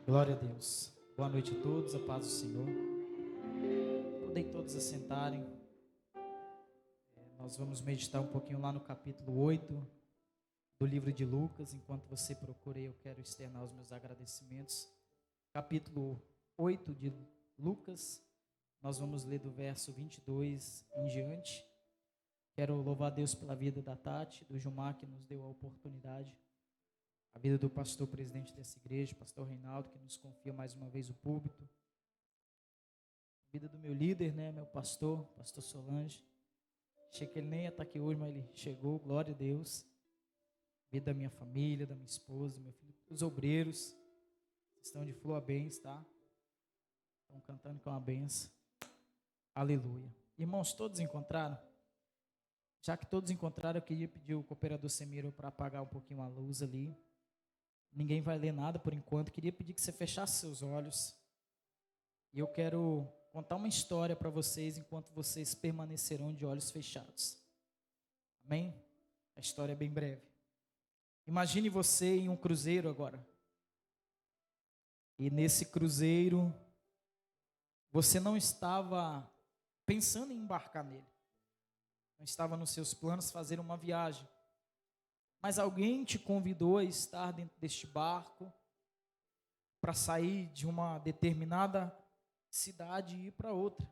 Glória a Deus. Boa noite a todos, a paz do Senhor. Podem todos assentarem. Nós vamos meditar um pouquinho lá no capítulo 8 do livro de Lucas. Enquanto você procura, eu quero externar os meus agradecimentos. Capítulo 8 de Lucas, nós vamos ler do verso 22 em diante. Quero louvar a Deus pela vida da Tati, do Gilmar, que nos deu a oportunidade. A vida do pastor presidente dessa igreja, pastor Reinaldo, que nos confia mais uma vez o púlpito. A vida do meu líder, meu pastor Solange. Achei que ele nem ia estar aqui hoje, mas ele chegou, glória a Deus. A vida da minha família, da minha esposa, do meu filho, dos obreiros. Estão de flor a bens, tá? Estão cantando com a benção. Aleluia. Irmãos, todos encontraram? Já que todos encontraram, eu queria pedir o cooperador Semiro para apagar um pouquinho a luz ali. Ninguém vai ler nada por enquanto. Queria pedir que você fechasse seus olhos. E eu quero contar uma história para vocês enquanto vocês permanecerão de olhos fechados. Amém? A história é bem breve. Imagine você em um cruzeiro agora. E nesse cruzeiro, você não estava pensando em embarcar nele. Não estava nos seus planos fazer uma viagem. Mas alguém te convidou a estar dentro deste barco para sair de uma determinada cidade e ir para outra.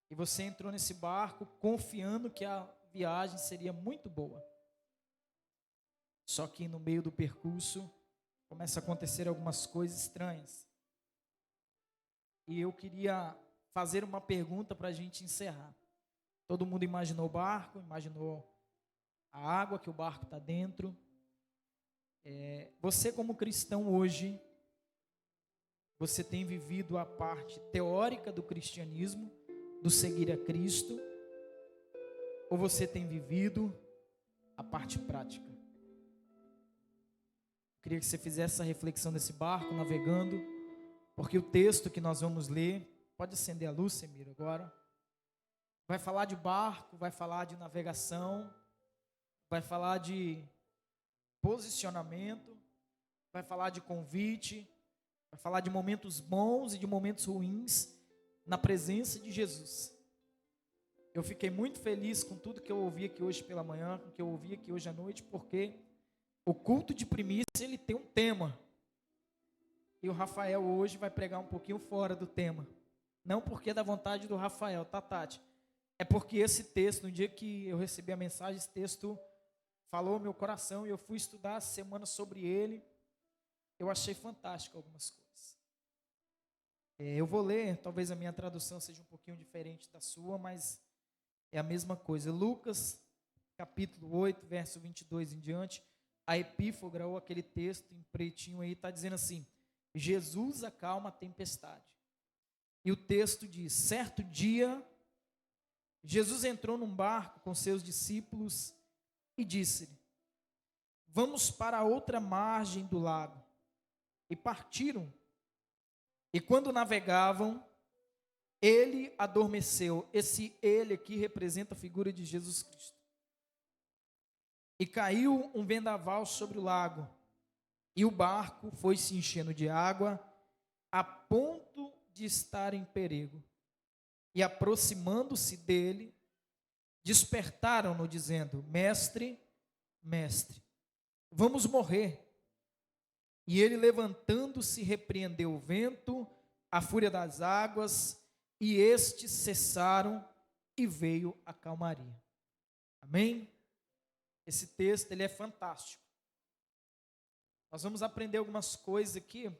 E você entrou nesse barco confiando que a viagem seria muito boa. Só que no meio do percurso começa a acontecer algumas coisas estranhas. E eu queria fazer uma pergunta para a gente encerrar. Todo mundo imaginou o barco, imaginou a água que o barco está dentro. Você como cristão hoje, você tem vivido a parte teórica do cristianismo, do seguir a Cristo, ou você tem vivido a parte prática? Eu queria que você fizesse essa reflexão desse barco, navegando, porque o texto que nós vamos ler, pode acender a luz, Semiro, agora, vai falar de barco, vai falar de navegação, vai falar de posicionamento, vai falar de convite, vai falar de momentos bons e de momentos ruins na presença de Jesus. Eu fiquei muito feliz com tudo que eu ouvi aqui hoje pela manhã, com o que eu ouvi aqui hoje à noite, porque o culto de primícia, ele tem um tema. E o Rafael hoje vai pregar um pouquinho fora do tema. Não porque é da vontade do Rafael, tá, Tati? É porque esse texto, no dia que eu recebi a mensagem, esse texto falou meu coração e eu fui estudar essa semana sobre ele. Eu achei fantástico algumas coisas. Eu vou ler, talvez a minha tradução seja um pouquinho diferente da sua, mas é a mesma coisa. Lucas, capítulo 8, verso 22 em diante, a epífora ou aquele texto em pretinho aí está dizendo assim: Jesus acalma a tempestade. E o texto diz: certo dia, Jesus entrou num barco com seus discípulos e disse-lhe: vamos para a outra margem do lago. E partiram. E quando navegavam, ele adormeceu. Esse ele aqui representa a figura de Jesus Cristo. E caiu um vendaval sobre o lago. E o barco foi se enchendo de água, a ponto de estar em perigo. E aproximando-se dele, despertaram-no, dizendo: mestre, mestre, vamos morrer. E ele, levantando-se, repreendeu o vento, a fúria das águas, e estes cessaram, e veio a calmaria. Amém? Esse texto, ele é fantástico. Nós vamos aprender algumas coisas aqui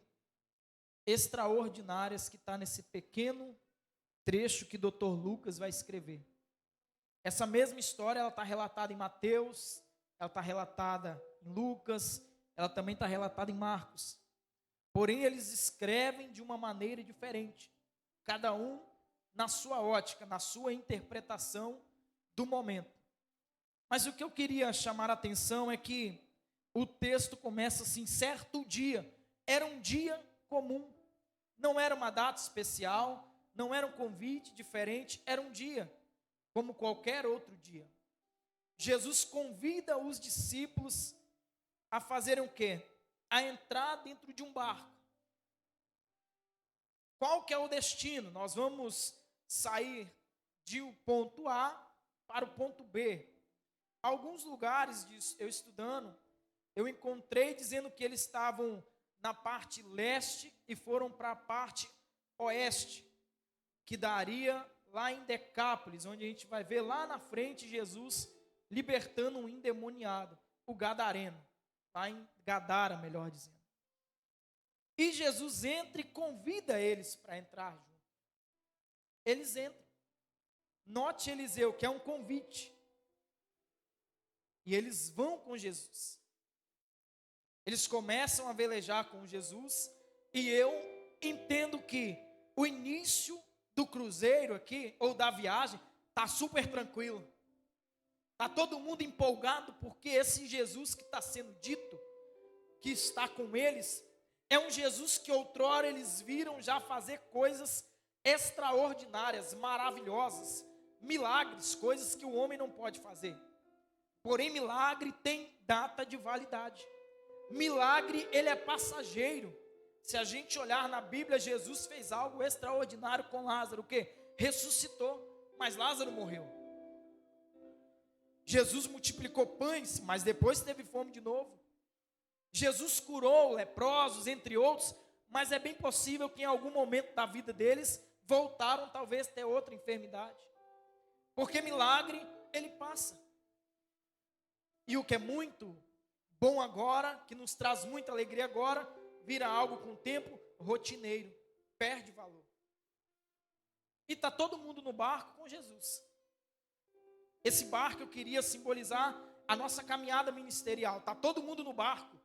extraordinárias que está nesse pequeno trecho que o Dr. Lucas vai escrever. Essa mesma história, ela está relatada em Mateus, ela está relatada em Lucas, ela também está relatada em Marcos. Porém, eles escrevem de uma maneira diferente, cada um na sua ótica, na sua interpretação do momento. Mas o que eu queria chamar a atenção é que o texto começa assim: certo dia. Era um dia comum, não era uma data especial, não era um convite diferente, era um dia como qualquer outro dia. Jesus convida os discípulos a fazerem o quê? a entrar dentro de um barco. Qual que é o destino? Nós vamos sair do ponto A para o ponto B. Alguns lugares, eu estudando, eu encontrei dizendo que eles estavam na parte leste e foram para a parte oeste, que daria lá em Decápolis, onde a gente vai ver lá na frente Jesus libertando um endemoniado, o gadareno, lá em Gadara, melhor dizendo. E Jesus entra e convida eles para entrar junto. Eles entram. Note, Eliseu, que é um convite. E eles vão com Jesus. Eles começam a velejar com Jesus. E eu entendo que o início do cruzeiro aqui, ou da viagem, está super tranquilo. Está todo mundo empolgado, porque esse Jesus que está sendo dito, que está com eles, é um Jesus que outrora eles viram já fazer coisas extraordinárias, maravilhosas, milagres, coisas que o homem não pode fazer. Porém, milagre tem data de validade. Milagre, ele é passageiro. Se a gente olhar na Bíblia, Jesus fez algo extraordinário com Lázaro, o quê? Ressuscitou, mas Lázaro morreu. Jesus multiplicou pães, mas depois teve fome de novo. Jesus curou leprosos, entre outros, mas é bem possível que em algum momento da vida deles voltaram talvez ter outra enfermidade. Porque milagre, ele passa. E o que é muito bom agora, que nos traz muita alegria agora, vira algo com o tempo rotineiro, perde valor. E está todo mundo no barco com Jesus. Esse barco eu queria simbolizar a nossa caminhada ministerial. Está todo mundo no barco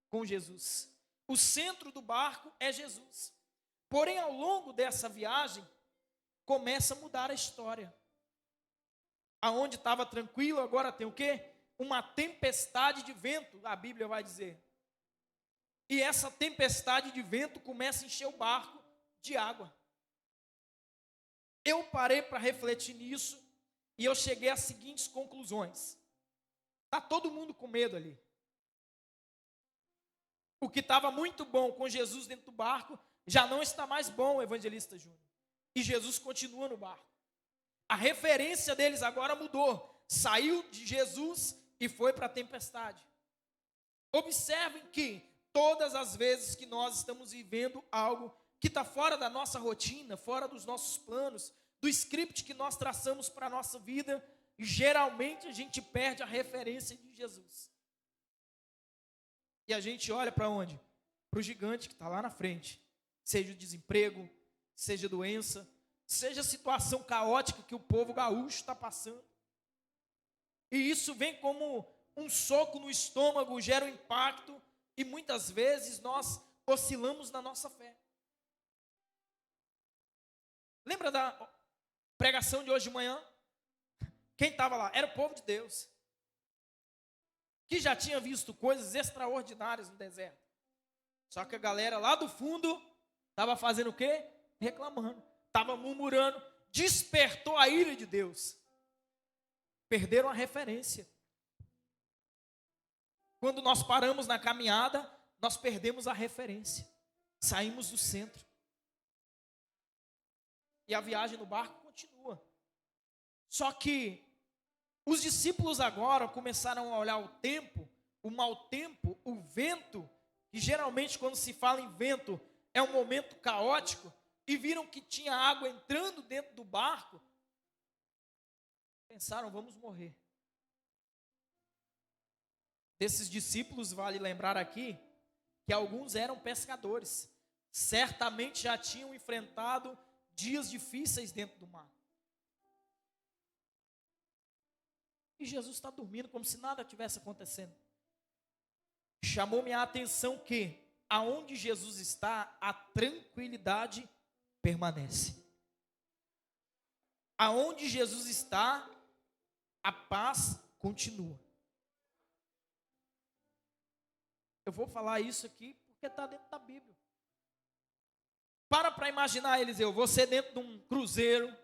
com Jesus. O centro do barco é Jesus. Porém, ao longo dessa viagem, começa a mudar a história. Aonde estava tranquilo, agora tem o quê? Uma tempestade de vento, a Bíblia vai dizer. E essa tempestade de vento começa a encher o barco de água. Eu parei para refletir nisso e eu cheguei às seguintes conclusões. Está todo mundo com medo ali. O que estava muito bom com Jesus dentro do barco, já não está mais bom, evangelista Júnior. E Jesus continua no barco. A referência deles agora mudou. Saiu de Jesus e foi para a tempestade. Observem que todas as vezes que nós estamos vivendo algo que está fora da nossa rotina, fora dos nossos planos, do script que nós traçamos para a nossa vida, geralmente a gente perde a referência de Jesus. E a gente olha para onde? Para o gigante que está lá na frente. Seja o desemprego, seja doença, seja a situação caótica que o povo gaúcho está passando. E isso vem como um soco no estômago, gera um impacto, e muitas vezes nós oscilamos na nossa fé. Lembra da pregação de hoje de manhã? Quem estava lá? Era o povo de Deus, que já tinha visto coisas extraordinárias no deserto. Só que a galera lá do fundo estava fazendo o quê? Reclamando, estava murmurando, despertou a ira de Deus. Perderam a referência. Quando nós paramos na caminhada, nós perdemos a referência. Saímos do centro. E a viagem no barco continua. Só que os discípulos agora começaram a olhar o tempo, o mau tempo, o vento, que geralmente quando se fala em vento é um momento caótico, e viram que tinha água entrando dentro do barco. Pensaram, vamos morrer. Desses discípulos, vale lembrar aqui, que alguns eram pescadores. Certamente já tinham enfrentado dias difíceis dentro do mar. E Jesus está dormindo como se nada tivesse acontecendo. Chamou minha atenção que, aonde Jesus está, a tranquilidade permanece. Aonde Jesus está, a paz continua. Eu vou falar isso aqui porque está dentro da Bíblia. Para imaginar, Eliseu, você dentro de um cruzeiro,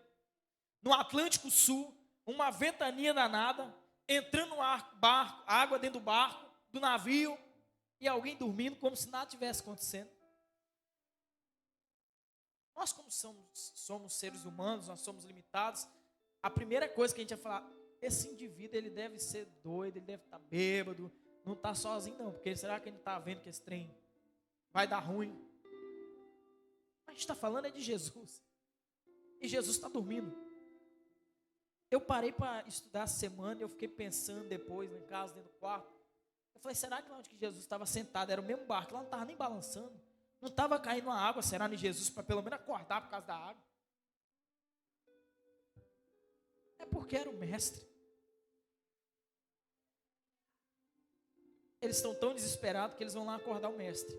no Atlântico Sul, uma ventania danada, entrando no barco, água dentro do barco, do navio, e alguém dormindo como se nada tivesse acontecendo. Nós, como somos seres humanos, nós somos limitados, a primeira coisa que a gente vai falar, esse indivíduo, ele deve ser doido, ele deve estar bêbado, não está sozinho não, porque será que ele está vendo que esse trem vai dar ruim? A gente está falando é de Jesus, e Jesus está dormindo. Eu parei para estudar essa semana, e eu fiquei pensando depois, em casa, dentro do quarto, eu falei, será que lá onde que Jesus estava sentado, era o mesmo barco, lá não estava nem balançando, não estava caindo uma água, será em Jesus, para pelo menos acordar por causa da água? É porque era o mestre. Eles estão tão desesperados que eles vão lá acordar o mestre.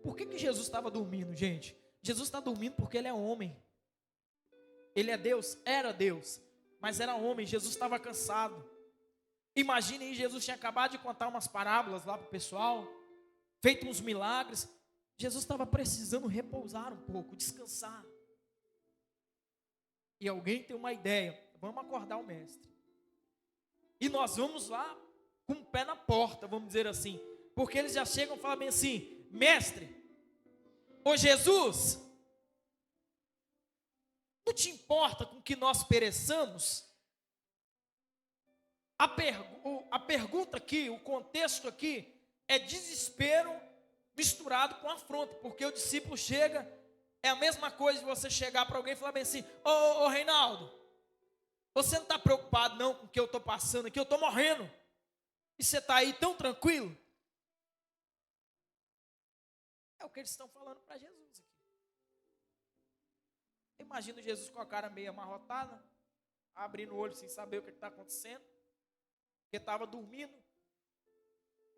Por que Jesus estava dormindo, gente? Jesus está dormindo porque ele é homem. Ele é Deus? Era Deus, mas era homem. Jesus estava cansado. Imagine aí, Jesus tinha acabado de contar umas parábolas lá para o pessoal, feito uns milagres. Jesus estava precisando repousar um pouco, descansar. E alguém tem uma ideia, vamos acordar o mestre. E nós vamos lá com o pé na porta, vamos dizer assim, porque eles já chegam e falam bem assim, mestre, ô Jesus, não te importa com que nós pereçamos? A pergunta aqui, o contexto aqui, é desespero misturado com afronta, porque o discípulo chega, é a mesma coisa de você chegar para alguém e falar bem assim, ô Reinaldo, você não está preocupado não com o que eu estou passando aqui, eu estou morrendo, e você está aí tão tranquilo? É o que eles estão falando para Jesus aqui. Imagina Jesus com a cara meio amarrotada, abrindo o olho sem saber o que está acontecendo, porque estava dormindo.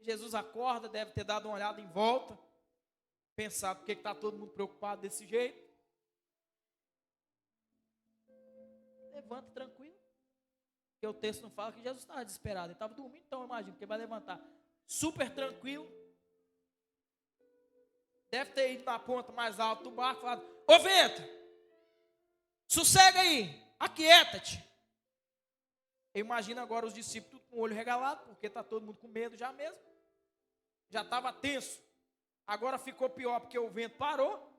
Jesus acorda, deve ter dado uma olhada em volta, pensado por que está todo mundo preocupado desse jeito. Levanta tranquilo, porque o texto não fala que Jesus estava desesperado, ele estava dormindo, então eu imagino que ele vai levantar super tranquilo, deve ter ido na ponta mais alta do barco e falado, ô vento, sossega aí, aquieta-te. Eu imagino agora os discípulos tudo com o olho regalado, porque está todo mundo com medo já mesmo, já estava tenso, agora ficou pior porque o vento parou,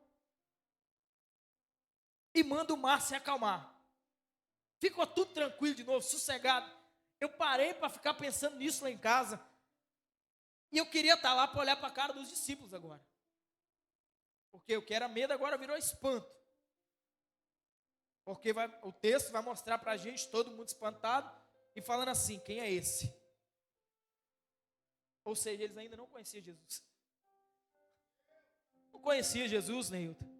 e manda o mar se acalmar. Ficou tudo tranquilo de novo, sossegado. Eu parei para ficar pensando nisso lá em casa. E eu queria estar lá para olhar para a cara dos discípulos agora. Porque o que era medo agora virou espanto. Porque o texto vai mostrar para a gente, todo mundo espantado, e falando assim, quem é esse? Ou seja, eles ainda não conheciam Jesus. Não conhecia Jesus, Neilton.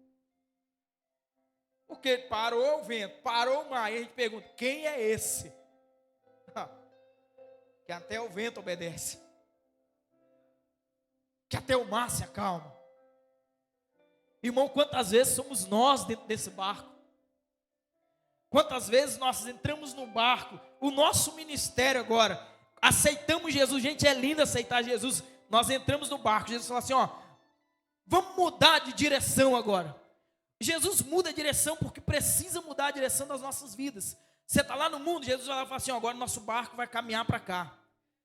Porque parou o vento, parou o mar, e a gente pergunta, quem é esse? Que até o vento obedece. Que até o mar se acalma. Irmão, quantas vezes somos nós dentro desse barco? Quantas vezes nós entramos no barco, o nosso ministério agora, aceitamos Jesus, gente, é lindo aceitar Jesus, nós entramos no barco, Jesus fala assim, ó, vamos mudar de direção agora. Jesus muda a direção porque precisa mudar a direção das nossas vidas. Você está lá no mundo, Jesus vai lá e fala assim, ó, agora nosso barco vai caminhar para cá.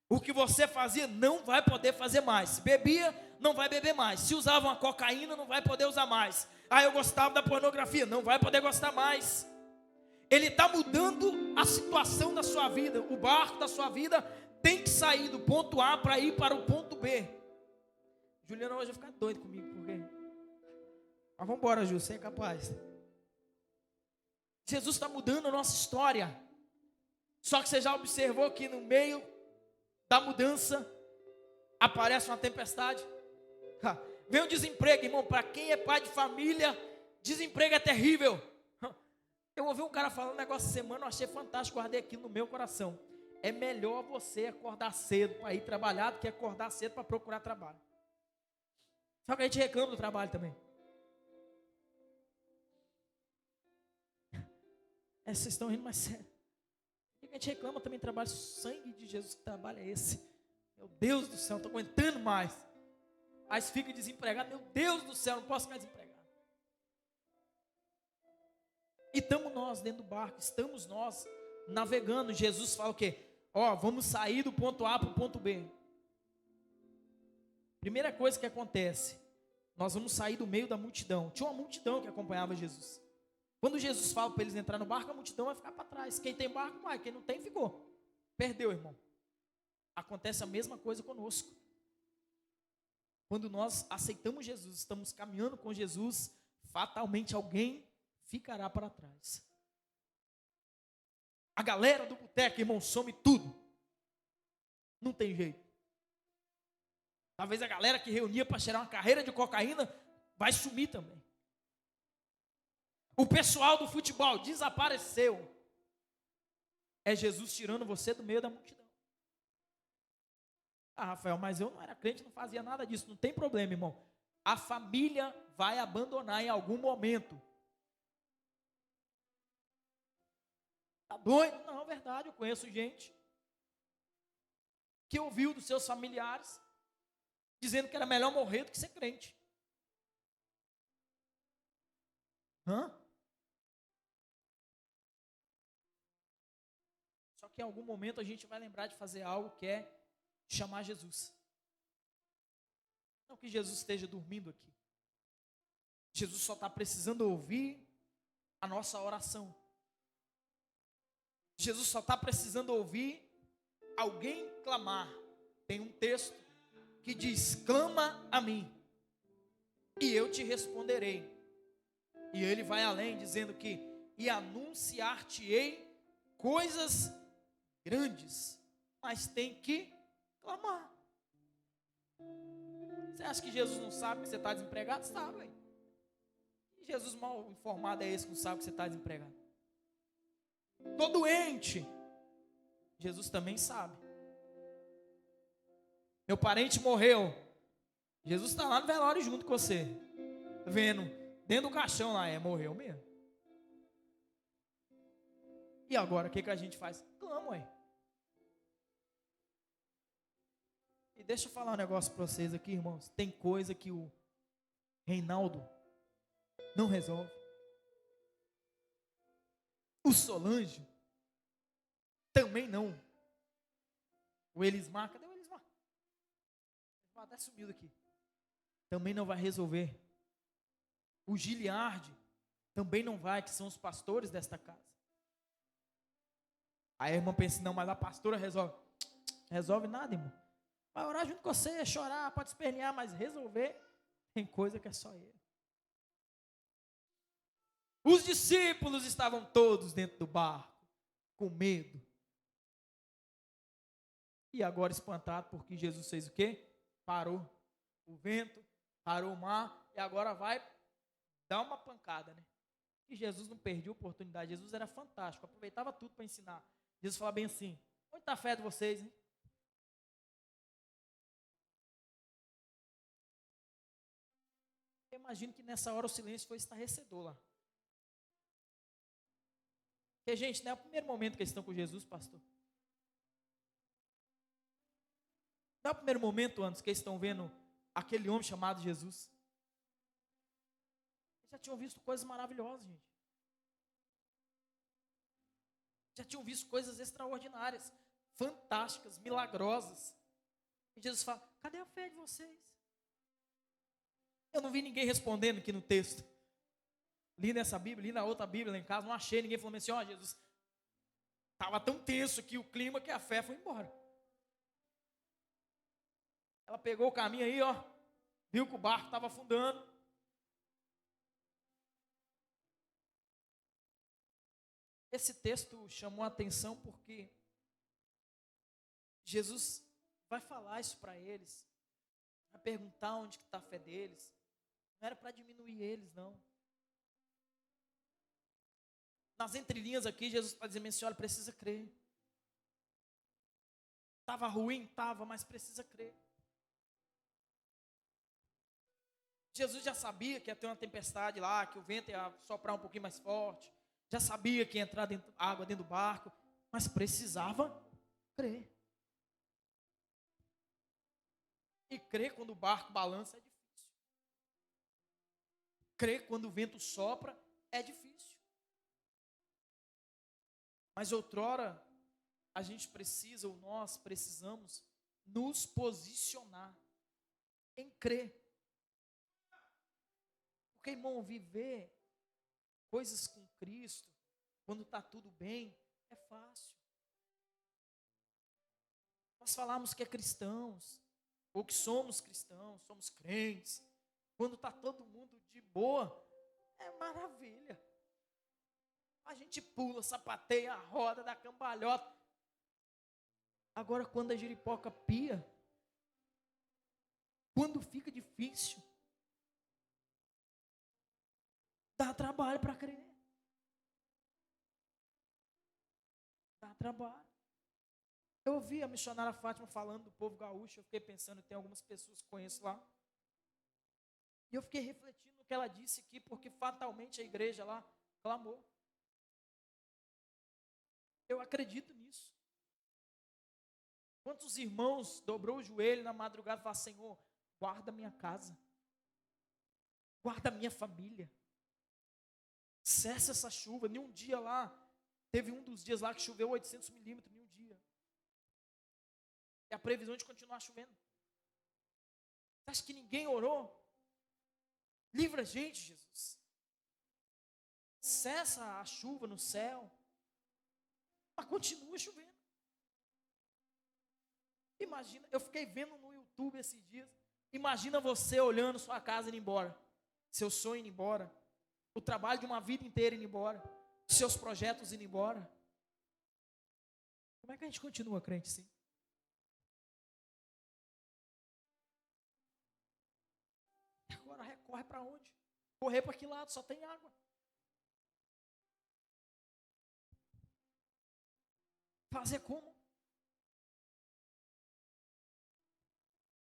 O que você fazia não vai poder fazer mais. Se bebia, não vai beber mais. Se usava uma cocaína, não vai poder usar mais. Ah, eu gostava da pornografia, não vai poder gostar mais. Ele está mudando a situação da sua vida. O barco da sua vida tem que sair do ponto A para ir para o ponto B. Juliana hoje vai ficar doido comigo, por quê? Mas vamos embora, Ju, você é capaz. Jesus está mudando a nossa história. Só que você já observou que no meio da mudança aparece uma tempestade. Vem o desemprego, irmão. Para quem é pai de família, desemprego é terrível. Eu ouvi um cara falando um negócio essa semana, eu achei fantástico, guardei aquilo no meu coração. É melhor você acordar cedo para ir trabalhar do que acordar cedo para procurar trabalho. Só que a gente reclama do trabalho também. Vocês estão rindo, mas sério. A gente reclama também do trabalho. O sangue de Jesus, que trabalho é esse? Meu Deus do céu, não estou aguentando mais. Aí você fica desempregado. Meu Deus do céu, não posso ficar desempregado. E estamos nós dentro do barco, estamos nós navegando. Jesus fala o quê? Ó, vamos sair do ponto A para o ponto B. Primeira coisa que acontece, nós vamos sair do meio da multidão. Tinha uma multidão que acompanhava Jesus. Quando Jesus fala para eles entrar no barco, a multidão vai ficar para trás. Quem tem barco vai, quem não tem ficou. Perdeu, irmão. Acontece a mesma coisa conosco. Quando nós aceitamos Jesus, estamos caminhando com Jesus, fatalmente alguém ficará para trás. A galera do boteco, irmão, some tudo. Não tem jeito. Talvez a galera que reunia para cheirar uma carreira de cocaína vai sumir também. O pessoal do futebol desapareceu. É Jesus tirando você do meio da multidão. Ah, Rafael, mas eu não era crente, não fazia nada disso. Não tem problema, irmão. A família vai abandonar em algum momento. Tá doido? Não, verdade, eu conheço gente que ouviu dos seus familiares dizendo que era melhor morrer do que ser crente. Só que em algum momento a gente vai lembrar de fazer algo que é chamar Jesus. Não que Jesus esteja dormindo aqui. Jesus só está precisando ouvir a nossa oração. Jesus só está precisando ouvir alguém clamar. Tem um texto que diz: clama a mim e eu te responderei. E ele vai além, dizendo que e anunciar-te-ei coisas grandes, mas tem que clamar. Você acha que Jesus não sabe que você está desempregado? Sabe. E Jesus mal informado é esse que não sabe que você está desempregado? Estou doente. Jesus também sabe. Meu parente morreu. Jesus está lá no velório junto com você, vendo, dentro do caixão lá, morreu mesmo. E agora, o que a gente faz? Clama, ué. E deixa eu falar um negócio para vocês aqui, irmãos. Tem coisa que o Reinaldo não resolve. O Solange também não. O Elismar, cadê o Elismar? O Elismar até sumiu daqui. Também não vai resolver. O Giliardi também não vai, que são os pastores desta casa. Aí a irmã pensa, não, mas a pastora resolve. Resolve nada, irmão. Vai orar junto com você, chorar, pode espernear, mas resolver, tem coisa que é só ele. Os discípulos estavam todos dentro do barco, com medo. E agora espantado, porque Jesus fez o quê? Parou o vento, parou o mar, e agora vai dar uma pancada, né? E Jesus não perdia a oportunidade, Jesus era fantástico, aproveitava tudo para ensinar. Jesus falava bem assim: onde está a fé de vocês, hein? Eu imagino que nessa hora o silêncio foi estarrecedor lá. Porque, gente, não é o primeiro momento que eles estão com Jesus, pastor. Não é o primeiro momento antes que eles estão vendo aquele homem chamado Jesus. Eles já tinham visto coisas maravilhosas, gente. Já tinham visto coisas extraordinárias, fantásticas, milagrosas. E Jesus fala: cadê a fé de vocês? Eu não vi ninguém respondendo aqui no texto. Li nessa Bíblia, li na outra Bíblia lá em casa, não achei ninguém falando assim: ó, Jesus, estava tão tenso aqui o clima que a fé foi embora. Ela pegou o caminho aí, ó, viu que o barco estava afundando. Esse texto chamou a atenção porque Jesus vai falar isso para eles, vai perguntar onde está a fé deles. Não era para diminuir eles, não. Nas entrelinhas aqui, Jesus está dizendo assim: olha, precisa crer. Estava ruim? Estava, mas precisa crer. Jesus já sabia que ia ter uma tempestade lá, que o vento ia soprar um pouquinho mais forte. Já sabia que ia entrar água dentro do barco, mas precisava crer. E crer quando o barco balança é difícil. Crer quando o vento sopra é difícil. Mas outrora, a gente precisa, ou nós precisamos, nos posicionar. em crer. Porque, irmão, viver coisas com Cristo, quando está tudo bem, é fácil. Nós falamos que é cristãos, ou que somos cristãos, somos crentes. Quando está todo mundo de boa, é maravilha. A gente pula, sapateia, roda, dá cambalhota. Agora, quando a giripoca pia, quando fica difícil, dá trabalho para crer. Dá trabalho. Eu ouvi a missionária Fátima falando do povo gaúcho, eu fiquei pensando, tem algumas pessoas que conheço lá. E eu fiquei refletindo no que ela disse aqui, porque fatalmente a igreja lá clamou. Eu acredito nisso. Quantos irmãos dobrou o joelho na madrugada e falaram: Senhor, guarda minha casa, guarda minha família, cessa essa chuva. Nenhum dia lá, teve um dos dias lá que choveu 800 milímetros, nenhum dia. E a previsão de continuar chovendo. Você acha que ninguém orou? Livra a gente, Jesus. Cessa a chuva no céu, mas continua chovendo. Imagina, eu fiquei vendo no YouTube esses dias. Imagina você olhando sua casa indo embora, seu sonho indo embora, o trabalho de uma vida inteira indo embora, seus projetos indo embora. Como é que a gente continua crente assim? E agora recorre para onde? Correr para que lado? Só tem água. Fazer como?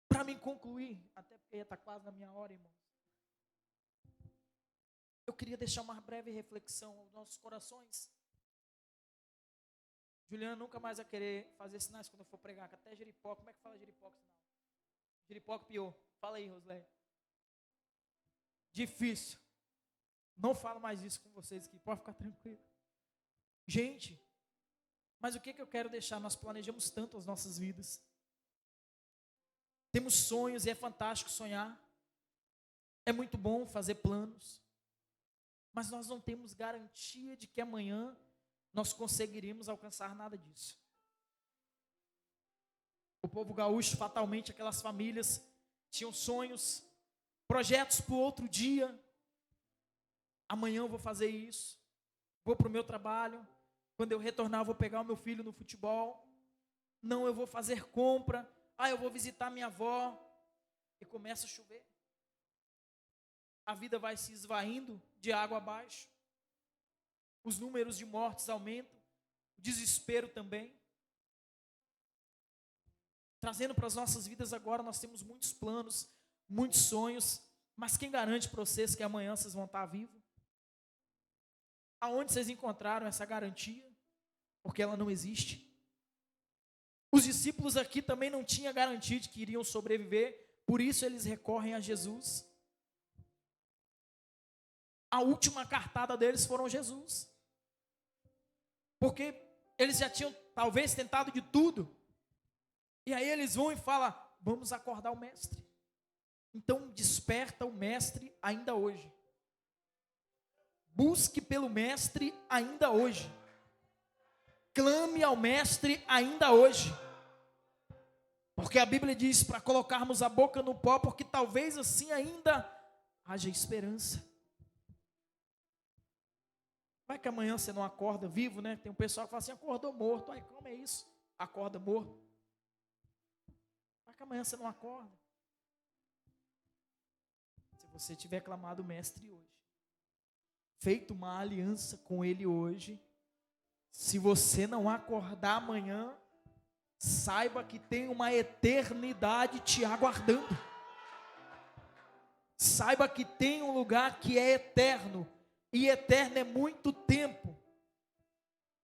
Para me concluir, até porque está quase na minha hora, irmãos. Eu queria deixar uma breve reflexão aos nossos corações. Juliana nunca mais vai querer fazer sinais quando eu for pregar, que até Jeripó, como é que fala Jeripó? Jeripó pior. Fala aí, Roslé. Difícil. Não falo mais isso com vocês aqui, pode ficar tranquilo. Gente, mas o que eu quero deixar? Nós planejamos tanto as nossas vidas. Temos sonhos e é fantástico sonhar. É muito bom fazer planos. Mas nós não temos garantia de que amanhã nós conseguiríamos alcançar nada disso. O povo gaúcho, fatalmente, aquelas famílias tinham sonhos, projetos para o outro dia. Amanhã eu vou fazer isso. Vou para o meu trabalho. Quando eu retornar, eu vou pegar o meu filho no futebol. Não, eu vou fazer compra. Eu vou visitar minha avó. E começa a chover. A vida vai se esvaindo de água abaixo. Os números de mortes aumentam. O desespero também. Trazendo para as nossas vidas agora, nós temos muitos planos, muitos sonhos. Mas quem garante para vocês que amanhã vocês vão estar vivos? Aonde vocês encontraram essa garantia? Porque ela não existe. Os discípulos aqui também não tinham garantia de que iriam sobreviver, por isso eles recorrem a Jesus. A última cartada deles foram Jesus. Porque eles já tinham talvez tentado de tudo. E aí eles vão e falam: vamos acordar o mestre. Então desperta o mestre ainda hoje. Busque pelo mestre ainda hoje. Clame ao mestre ainda hoje. Porque a Bíblia diz para colocarmos a boca no pó, porque talvez assim ainda haja esperança. Vai que amanhã você não acorda vivo, né? Tem um pessoal que fala assim: acordou morto. Ai, como é isso? Acorda morto. Vai que amanhã você não acorda. Se você tiver clamado o mestre hoje, feito uma aliança com ele hoje, se você não acordar amanhã, saiba que tem uma eternidade te aguardando. Saiba que tem um lugar que é eterno. E eterno é muito tempo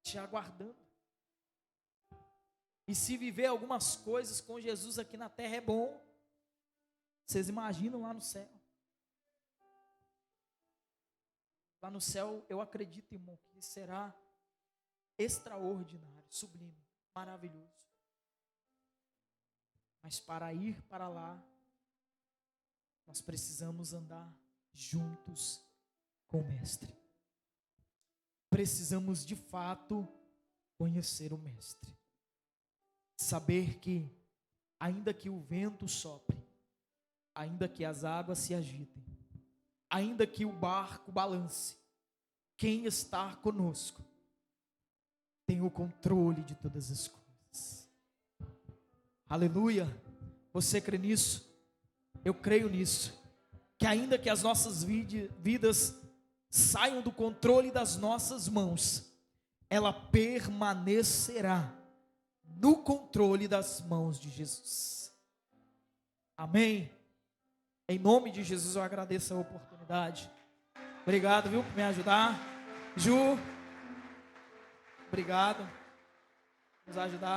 te aguardando. E se viver algumas coisas com Jesus aqui na terra é bom, vocês imaginam lá no céu? Lá no céu, eu acredito, irmão, que será extraordinário, sublime, maravilhoso. Mas para ir para lá, nós precisamos andar juntos com o Mestre. Precisamos de fato conhecer o Mestre. Saber que, ainda que o vento sopre, ainda que as águas se agitem, ainda que o barco balance, quem está conosco tem o controle de todas as coisas. Aleluia! Você crê nisso? Eu creio nisso. Que ainda que as nossas vidas saiam do controle das nossas mãos, ela permanecerá no controle das mãos de Jesus. Amém? Em nome de Jesus eu agradeço a oportunidade. Obrigado, viu, por me ajudar. Ju, obrigado por nos ajudar.